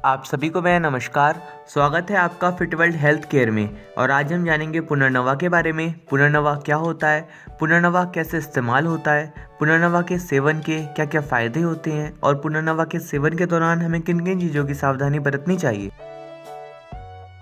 आप सभी को मेरा नमस्कार। स्वागत है आपका फिट वर्ल्ड हेल्थ केयर में। और आज हम जानेंगे पुनर्नवा के बारे में। पुनर्नवा क्या होता है, पुनर्नवा कैसे इस्तेमाल होता है, पुनर्नवा के सेवन के क्या क्या फ़ायदे होते हैं और पुनर्नवा के सेवन के दौरान हमें किन किन चीज़ों की सावधानी बरतनी चाहिए।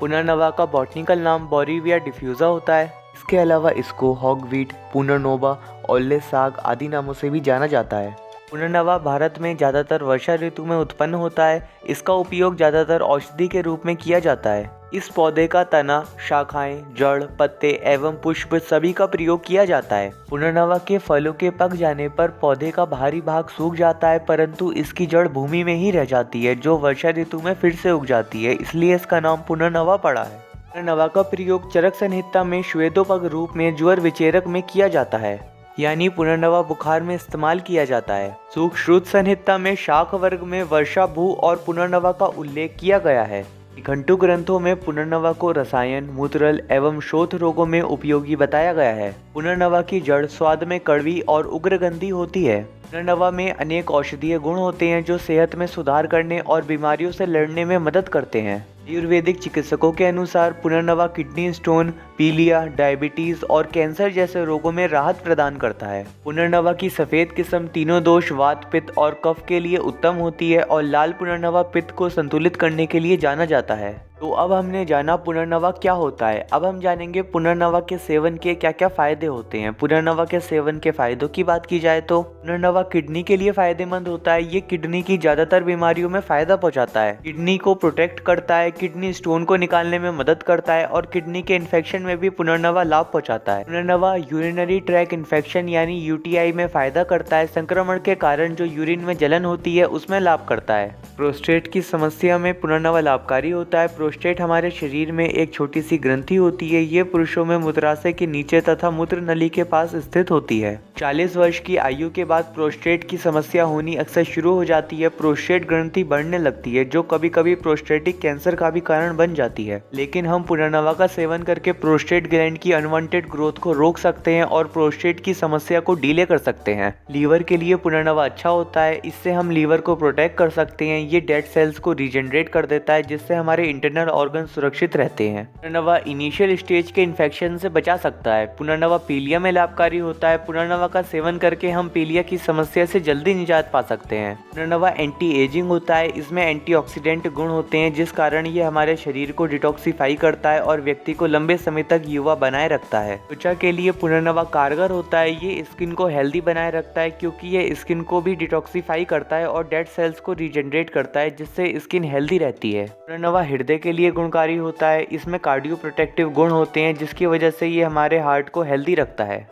पुनर्नवा का बॉटनिकल नाम बोरीविया डिफ्यूज़ा होता है। इसके अलावा इसको हॉगवीट, पुनर्नोवा, ओल्ले साग आदि नामों से भी जाना जाता है। पुनर्नवा भारत में ज़्यादातर वर्षा ऋतु में उत्पन्न होता है। इसका उपयोग ज़्यादातर औषधि के रूप में किया जाता है। इस पौधे का तना, शाखाएं, जड़, पत्ते एवं पुष्प सभी का प्रयोग किया जाता है। पुनर्नवा के फलों के पक जाने पर पौधे का बाहरी भाग सूख जाता है, परंतु इसकी जड़ भूमि में ही रह जाती है, जो वर्षा ऋतु में फिर से उग जाती है। इसलिए इसका नाम पुनर्नवा पड़ा है। पुनर्नवा का प्रयोग चरक संहिता में श्वेतोपग रूप में ज्वर विचेरक में किया जाता है, यानी पुनर्नवा बुखार में इस्तेमाल किया जाता है। सुश्रुत संहिता में शाख वर्ग में वर्षा भू और पुनर्नवा का उल्लेख किया गया है। निघंटु ग्रंथों में पुनर्नवा को रसायन, मूत्रल एवं शोथ रोगों में उपयोगी बताया गया है। पुनर्नवा की जड़ स्वाद में कड़वी और उग्रगंधी होती है। पुनर्नवा में अनेक औषधीय गुण होते हैं जो सेहत में सुधार करने और बीमारियों से लड़ने में मदद करते हैं। आयुर्वेदिक चिकित्सकों के अनुसार पुनर्नवा किडनी स्टोन, पीलिया, डायबिटीज और कैंसर जैसे रोगों में राहत प्रदान करता है। पुनर्नवा की सफेद किस्म तीनों दोष, वात, पित्त और कफ के लिए उत्तम होती है और लाल पुनर्नवा पित्त को संतुलित करने के लिए जाना जाता है। तो अब हमने जाना पुनर्नवा क्या होता है। अब हम जानेंगे पुनर्नवा के सेवन के क्या क्या फायदे होते हैं। पुनर्नवा के सेवन के फायदों की बात की जाए तो पुनर्नवा किडनी के लिए फायदेमंद होता है। ये किडनी की ज्यादातर बीमारियों में फायदा पहुंचाता है। किडनी को प्रोटेक्ट करता है, किडनी स्टोन को निकालने में मदद करता है और किडनी के इन्फेक्शन में भी पुनर्नवा लाभ पहुंचाता है। पुनर्नवा यूरिनरी ट्रैक इन्फेक्शन यानी यूटीआई में फायदा करता है। संक्रमण के कारण जो यूरिन में जलन होती है उसमें लाभ करता है। प्रोस्टेट की समस्या में पुनर्नवा लाभकारी होता है। प्रोस्टेट हमारे शरीर में एक छोटी सी ग्रंथि होती है। ये पुरुषों में मूत्राशय के नीचे तथा मूत्र नली के पास स्थित होती है। 40 वर्ष की आयु के बाद प्रोस्टेट की समस्या होनी अक्सर शुरू हो जाती है। प्रोस्टेट ग्रंथि बढ़ने लगती है, जो कभी कभी प्रोस्टेटिक कैंसर का भी कारण बन जाती है। लेकिन हम पुनर्नवा का सेवन करके प्रोस्टेट ग्लैंड की अनवांटेड ग्रोथ को रोक सकते हैं और प्रोस्टेट की समस्या को डिले कर सकते हैं। लीवर के लिए पुनर्नवा अच्छा होता है। इससे हम लीवर को प्रोटेक्ट कर सकते हैं। ये डेड सेल्स को रीजनरेट कर देता है, जिससे हमारे इंटरनल ऑर्गन सुरक्षित रहते हैं। पुनर्नवा इनिशियल स्टेज के इन्फेक्शन से बचा सकता है। पुनर्नवा पीलिया में लाभकारी होता है। पुनर्नवा का सेवन करके हम पीलिया की समस्या से जल्दी निजात पा सकते हैं। पुनर्नवा एंटी एजिंग होता है। इसमें एंटीऑक्सीडेंट गुण होते हैं, जिस कारण ये हमारे शरीर को डिटॉक्सिफाई करता है और व्यक्ति को लंबे समय तक युवा बनाए रखता है। त्वचा के लिए पुनर्नवा कारगर होता है। ये स्किन को हेल्दी बनाए रखता है, क्योंकि ये स्किन को भी डिटॉक्सिफाई करता है और डेड सेल्स को रीजनरेट करता है, जिससे स्किन हेल्दी रहती है। पुनर्नवा हृदय के लिए गुणकारी होता है। इसमें कार्डियो प्रोटेक्टिव गुण होते हैं, जिसकी वजह से ये हमारे हार्ट को हेल्दी रखता है।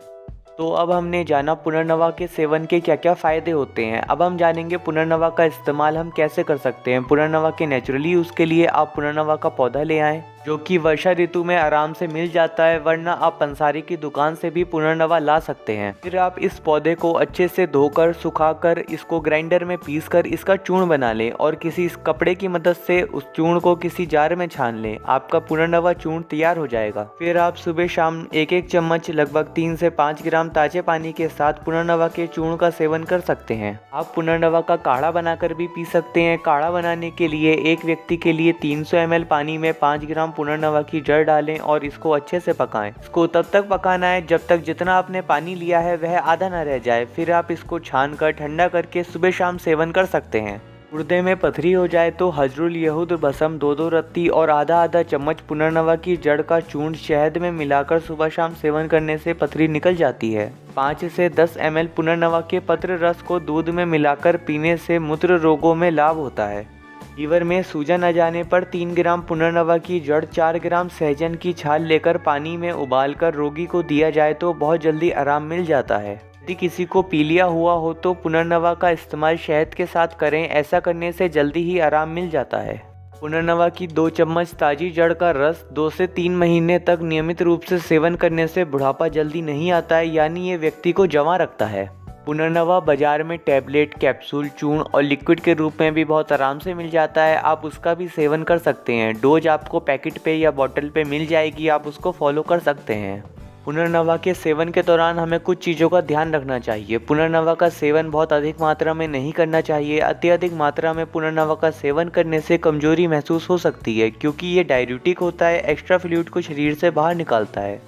तो अब हमने जाना पुनर्नवा के सेवन के क्या क्या फायदे होते हैं। अब हम जानेंगे पुनर्नवा का इस्तेमाल हम कैसे कर सकते हैं। पुनर्नवा के नेचुरली यूज़ के लिए आप पुनर्नवा का पौधा ले आएँ, जो कि वर्षा ऋतु में आराम से मिल जाता है, वरना आप पंसारी की दुकान से भी पुनर्नवा ला सकते हैं। फिर आप इस पौधे को अच्छे से धोकर, सुखाकर, इसको ग्राइंडर में पीसकर इसका चूर्ण बना लें और किसी इस कपड़े की मदद से उस चूर्ण को किसी जार में छान लें। आपका पुनर्नवा चूर्ण तैयार हो जाएगा। फिर आप सुबह शाम एक एक चम्मच लगभग 3 से 5 ग्राम ताजे पानी के साथ पुनर्नवा के चूर्ण का सेवन कर सकते हैं। आप पुनर्नवा का काढ़ा बनाकर भी पी सकते हैं। काढ़ा बनाने के लिए एक व्यक्ति के लिए 300 ml पानी में 5 ग्राम पुनर्नवा की जड़ डालें और इसको अच्छे से पकाएं। इसको तब तक पकाना है जब तक जितना आपने पानी लिया है वह आधा न रह जाए। फिर आप इसको छान कर ठंडा करके सुबह शाम सेवन कर सकते हैं। गुर्दे में पथरी हो जाए तो हजरुल यहूद भस्म 2-2 रत्ती और आधा चम्मच पुनर्नवा की जड़ का चूर्ण शहद में मिलाकर सुबह शाम सेवन करने से पथरी निकल जाती है। 5 से 10 ml पुनर्नवा के पत्र रस को दूध में मिलाकर पीने से मूत्र रोगों में लाभ होता है। लीवर में सूजन आ जाने पर 3 ग्राम पुनर्नवा की जड़, 4 ग्राम सहजन की छाल लेकर पानी में उबालकर रोगी को दिया जाए तो बहुत जल्दी आराम मिल जाता है। यदि किसी को पीलिया हुआ हो तो पुनर्नवा का इस्तेमाल शहद के साथ करें। ऐसा करने से जल्दी ही आराम मिल जाता है। पुनर्नवा की 2 चम्मच ताजी जड़ का रस 2 से 3 महीने तक नियमित रूप से सेवन करने से बुढ़ापा जल्दी नहीं आता है, यानी ये व्यक्ति को जवां रखता है। पुनर्नवा बाजार में टैबलेट, कैप्सूल, चूर्ण और लिक्विड के रूप में भी बहुत आराम से मिल जाता है। आप उसका भी सेवन कर सकते हैं। डोज आपको पैकेट पे या बॉटल पे मिल जाएगी, आप उसको फॉलो कर सकते हैं। पुनर्नवा के सेवन के दौरान हमें कुछ चीज़ों का ध्यान रखना चाहिए। पुनर्नवा का सेवन बहुत अधिक मात्रा में नहीं करना चाहिए। अत्यधिक मात्रा में पुनर्नवा का सेवन करने से कमजोरी महसूस हो सकती है, क्योंकि ये डाययूरेटिक होता है, एक्स्ट्रा फ्लूइड को शरीर से बाहर निकालता है।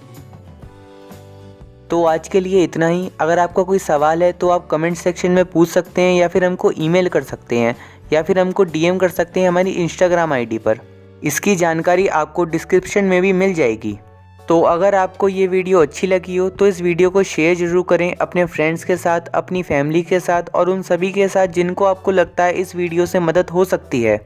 तो आज के लिए इतना ही। अगर आपका कोई सवाल है तो आप कमेंट सेक्शन में पूछ सकते हैं, या फिर हमको ईमेल कर सकते हैं, या फिर हमको डीएम कर सकते हैं हमारी इंस्टाग्राम आईडी पर। इसकी जानकारी आपको डिस्क्रिप्शन में भी मिल जाएगी। तो अगर आपको ये वीडियो अच्छी लगी हो तो इस वीडियो को शेयर ज़रूर करें अपने फ्रेंड्स के साथ, अपनी फैमिली के साथ और उन सभी के साथ जिनको आपको लगता है इस वीडियो से मदद हो सकती है।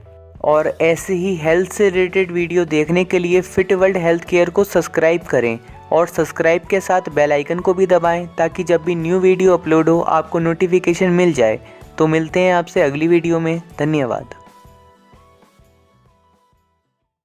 और ऐसे ही हेल्थ से रिलेटेड वीडियो देखने के लिए फिट वर्ल्ड हेल्थ केयर को सब्सक्राइब करें और सब्सक्राइब के साथ बेल आइकन को भी दबाएं, ताकि जब भी न्यू वीडियो अपलोड हो आपको नोटिफिकेशन मिल जाए। तो मिलते हैं आपसे अगली वीडियो में। धन्यवाद।